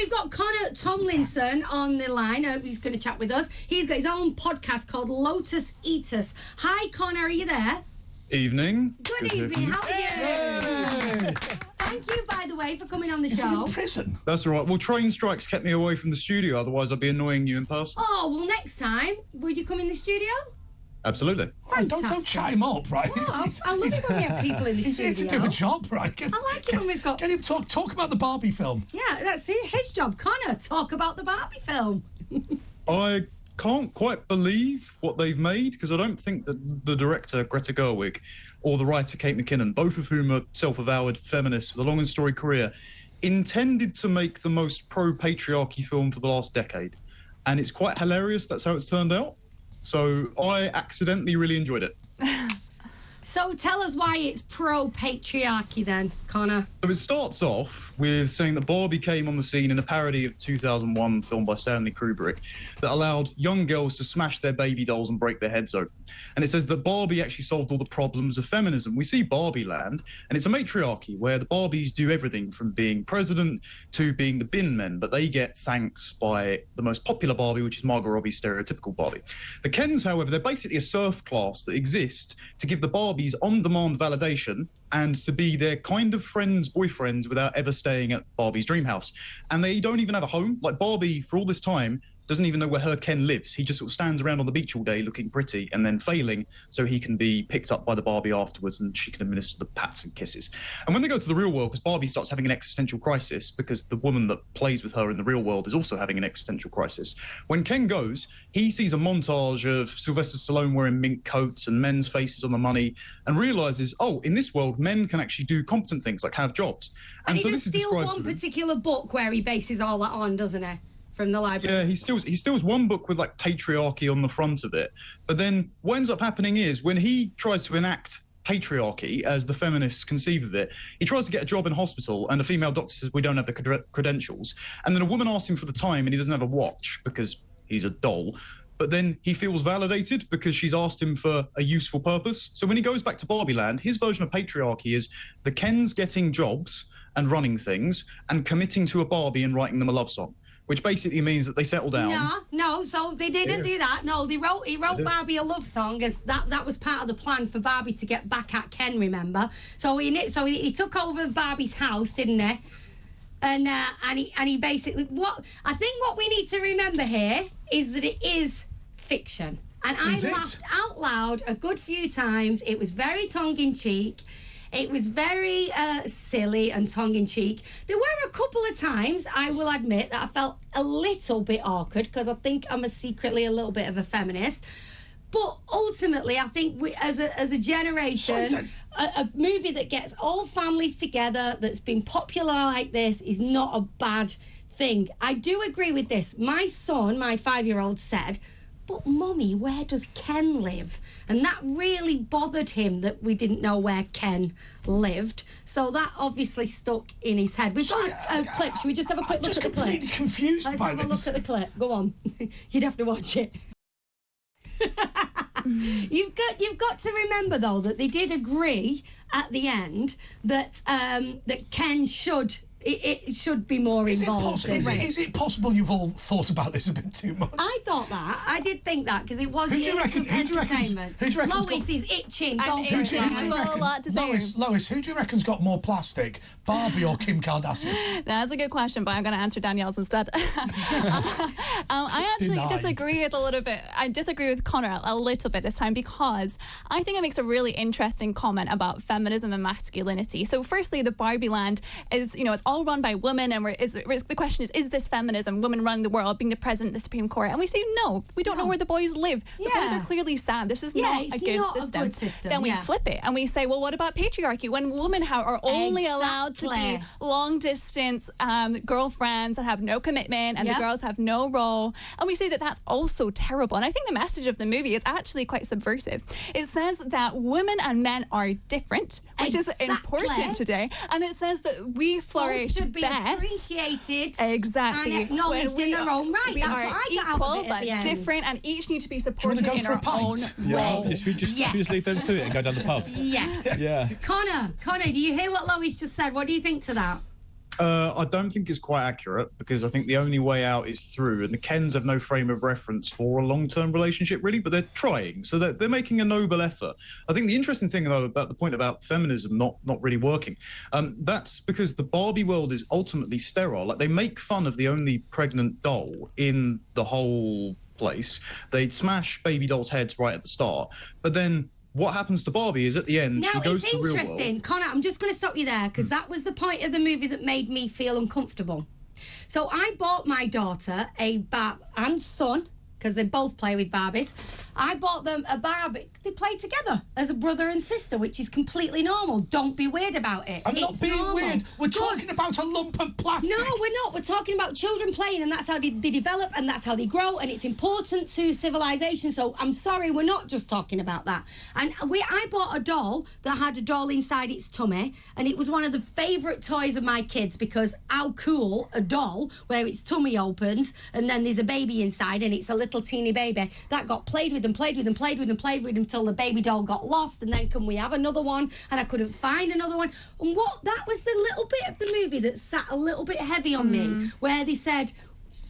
we've got Connor Tomlinson on the line. He's going to chat with us. He's got his own podcast called Lotus Eaters. Hi, Connor. Are you there? Evening. Good evening. How are you? Yay! Thank you, by the way, for coming on the Is show. he in prison? That's all right. Well, train strikes kept me away from the studio. Otherwise, I'd be annoying you in person. Oh, well, next time, would you come in the studio? Absolutely. Right, don't chat him up, right? Oh, I love it when we have people in the He's studio. here to do a job, right? I like it when we've got... Get him talk about the Barbie film. Yeah, that's it. His job. Connor, talk about the Barbie film. I can't quite believe what they've made, because I don't think that the director, Greta Gerwig, or the writer, Kate McKinnon, both of whom are self-avowed feminists with a long and storied career, intended to make the most pro-patriarchy film for the last decade. And it's quite hilarious that's how it's turned out. So I accidentally really enjoyed it. So tell us why it's pro-patriarchy then, Connor. So it starts off with saying that Barbie came on the scene in a parody of 2001 film by Stanley Kubrick that allowed young girls to smash their baby dolls and break their heads open. And it says that Barbie actually solved all the problems of feminism. We see Barbie Land, and it's a matriarchy where the Barbies do everything from being president to being the bin men, but they get thanks by the most popular Barbie, which is Margot Robbie's stereotypical Barbie. The Kens, however, they're basically a serf class that exist to give the Barbies on-demand validation and to be their kind of friends, boyfriends, without ever staying at Barbie's dream house. And they don't even have a home. Like, Barbie, for all this time, doesn't even know where her Ken lives. He just sort of stands around on the beach all day looking pretty and then failing so he can be picked up by the Barbie afterwards and she can administer the pats and kisses. And when they go to the real world, because Barbie starts having an existential crisis because the woman that plays with her in the real world is also having an existential crisis. When Ken goes, he sees a montage of Sylvester Stallone wearing mink coats and men's faces on the money and realises, oh, in this world, men can actually do competent things like have jobs. And so he this does is steal described one particular book where he bases all that on, doesn't he? From the library. Yeah, he steals one book with like patriarchy on the front of it. But then what ends up happening is when he tries to enact patriarchy as the feminists conceive of it, he tries to get a job in hospital and a female doctor says, we don't have the credentials. And then a woman asks him for the time and he doesn't have a watch because he's a doll. But then he feels validated because she's asked him for a useful purpose. So when he goes back to Barbie Land, his version of patriarchy is the Kens getting jobs and running things and committing to a Barbie and writing them a love song, which basically means that they settle down. No, so they didn't do that. No, he wrote Barbie a love song as that was part of the plan for Barbie to get back at Ken, remember? So he took over Barbie's house, didn't he? And he basically what we need to remember here is that it is fiction. And I laughed out loud a good few times. It was very tongue-in-cheek. It was very silly and tongue-in-cheek. There were a couple of times, I will admit, that I felt a little bit awkward because I think I'm secretly a little bit of a feminist. But ultimately, I think we, as a generation, a movie that gets all families together, that's been popular like this, is not a bad thing. I do agree with this. My son, my 5-year-old, said, but Mummy, where does Ken live? And that really bothered him that we didn't know where Ken lived. So that obviously stuck in his head. We've got a clip. Should we just have a quick look at the clip? I'm completely confused by this. Let's have a look at the clip. Go on. You'd have to watch it. You've got to remember though that they did agree at the end that that Ken should. It should be more involved. Is it possible you've all thought about this a bit too much? I thought that. I did think that because it was entertainment. Lois is itching. A lot to say. Lois, who do you reckon's got more plastic, Barbie or Kim Kardashian? That's a good question, but I'm going to answer Danielle's instead. I actually disagree with a little bit. I disagree with Connor a little bit this time because I think it makes a really interesting comment about feminism and masculinity. So firstly, the Barbie Land is, it's all run by women, and the question is this feminism? Women run the world, being the president, the Supreme Court, and we say no. We don't know where the boys live. The boys are clearly sad. This is not a good system. Then we flip it and we say, well, what about patriarchy? When women are only allowed to be long distance girlfriends and have no commitment, and the girls have no role, and we say that that's also terrible. And I think the message of the movie is actually quite subversive. It says that women and men are different, which is important today, and it says that we flourish should be best. Appreciated exactly and acknowledged in their own right. We That's are what I got equal out of it but different, and each need to be supported in our own role. Should we just leave them to it and go down the pub? Yes. Yeah. Connor, do you hear what Lois just said? What do you think to that? I don't think it's quite accurate because I think the only way out is through, and the Kens have no frame of reference for a long-term relationship, really, but they're trying, so they're making a noble effort. I think the interesting thing, though, about the point about feminism not really working, that's because the Barbie world is ultimately sterile. Like, they make fun of the only pregnant doll in the whole place. They'd smash baby dolls' heads right at the start, but then what happens to Barbie is at the end, she goes to the real world. Now, it's interesting. Connor, I'm just going to stop you there because that was the point of the movie that made me feel uncomfortable. So I bought my daughter and son, because they both play with Barbies, I bought them a Barbie. They play together as a brother and sister, which is completely normal. Don't be weird about it. I'm not being weird. We're talking about a lump of plastic. No, we're not. We're talking about children playing, and that's how they develop, and that's how they grow, and it's important to civilization. So I'm sorry, we're not just talking about that. And I bought a doll that had a doll inside its tummy, and it was one of the favourite toys of my kids because how cool a doll where its tummy opens, and then there's a baby inside, and it's a little teeny baby that got played with until the baby doll got lost, and then can we have another one? And I couldn't find another one. And that was the little bit of the movie that sat a little bit heavy on me, where they said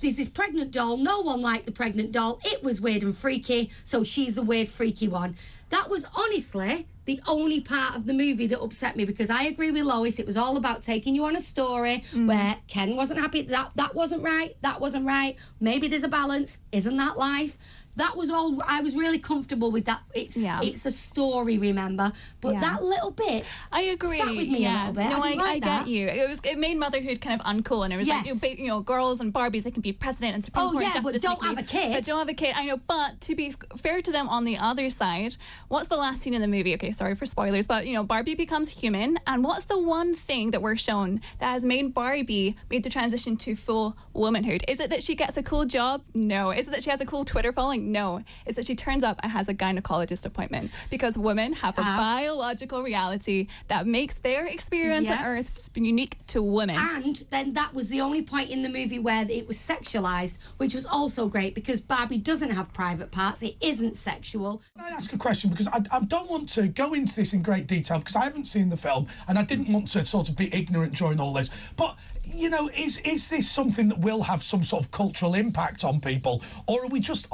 there's this pregnant doll, no one liked the pregnant doll, it was weird and freaky, so she's the weird freaky one. That was honestly the only part of the movie that upset me, because I agree with Lois, it was all about taking you on a story where Ken wasn't happy, that wasn't right, maybe there's a balance, isn't that life? That was all. I was really comfortable with that. It's a story, remember? But that little bit, I agree. Sat with me a little bit. No, I that. get you. It made motherhood kind of uncool, and it was like girls and Barbies, they can be president and Supreme Court justice. But don't have a kid. But don't have a kid. I know. But to be fair to them, on the other side, what's the last scene in the movie? Okay, sorry for spoilers, but Barbie becomes human, and what's the one thing that we're shown that has made Barbie made the transition to full womanhood? Is it that she gets a cool job? No. Is it that she has a cool Twitter following? No. It's that she turns up and has a gynecologist appointment, because women have a biological reality that makes their experience on Earth unique to women. And then that was the only point in the movie where it was sexualised, which was also great, because Barbie doesn't have private parts. It isn't sexual. Can I ask a question? Because I don't want to go into this in great detail, because I haven't seen the film, and I didn't want to sort of be ignorant during all this. But is this something that will have some sort of cultural impact on people, or are we just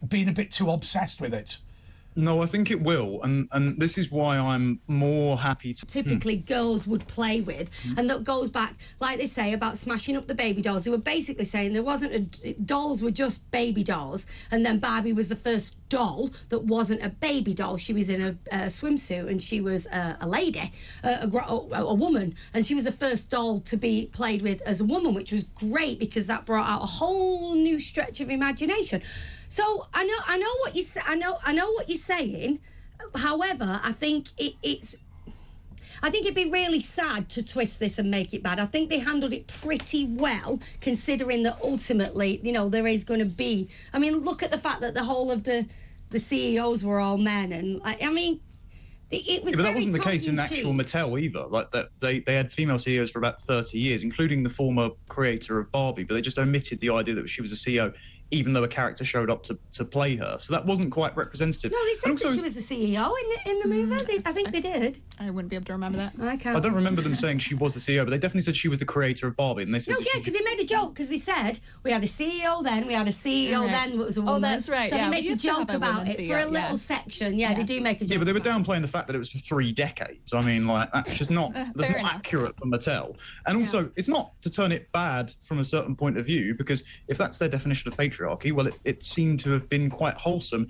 being a bit too obsessed with it? No, I think it will, and this is why I'm more happy to... Typically girls would play with, and that goes back, like they say, about smashing up the baby dolls. They were basically saying there wasn't dolls were just baby dolls, and then Barbie was the first doll that wasn't a baby doll. She was in a swimsuit, and she was a lady, a woman, and she was the first doll to be played with as a woman, which was great because that brought out a whole new stretch of imagination. So I know what you say. I know what you're saying. However, I think I think it'd be really sad to twist this and make it bad. I think they handled it pretty well, considering that ultimately, there is going to be. I mean, look at the fact that the whole of the CEOs were all men, and I mean. It was but that wasn't the case in actual Mattel either. Like that, they had female CEOs for about 30 years, including the former creator of Barbie. But they just omitted the idea that she was a CEO, even though a character showed up to play her. So that wasn't quite representative. No, they said that she was the CEO in the movie. I think they did. I wouldn't be able to remember that. I don't remember them saying she was the CEO, but they definitely said she was the creator of Barbie. And they said because they made a joke, because they said we had a CEO then, we had a CEO then that was a woman. Oh, that's right. So they make a joke about it for a little section. Yeah, they do make a joke. Yeah, but they were downplaying the fact that it was for 3 decades. I mean, like, that's just not accurate for Mattel. And also, it's not to turn it bad from a certain point of view, because if that's their definition of patriarchy, well, it seemed to have been quite wholesome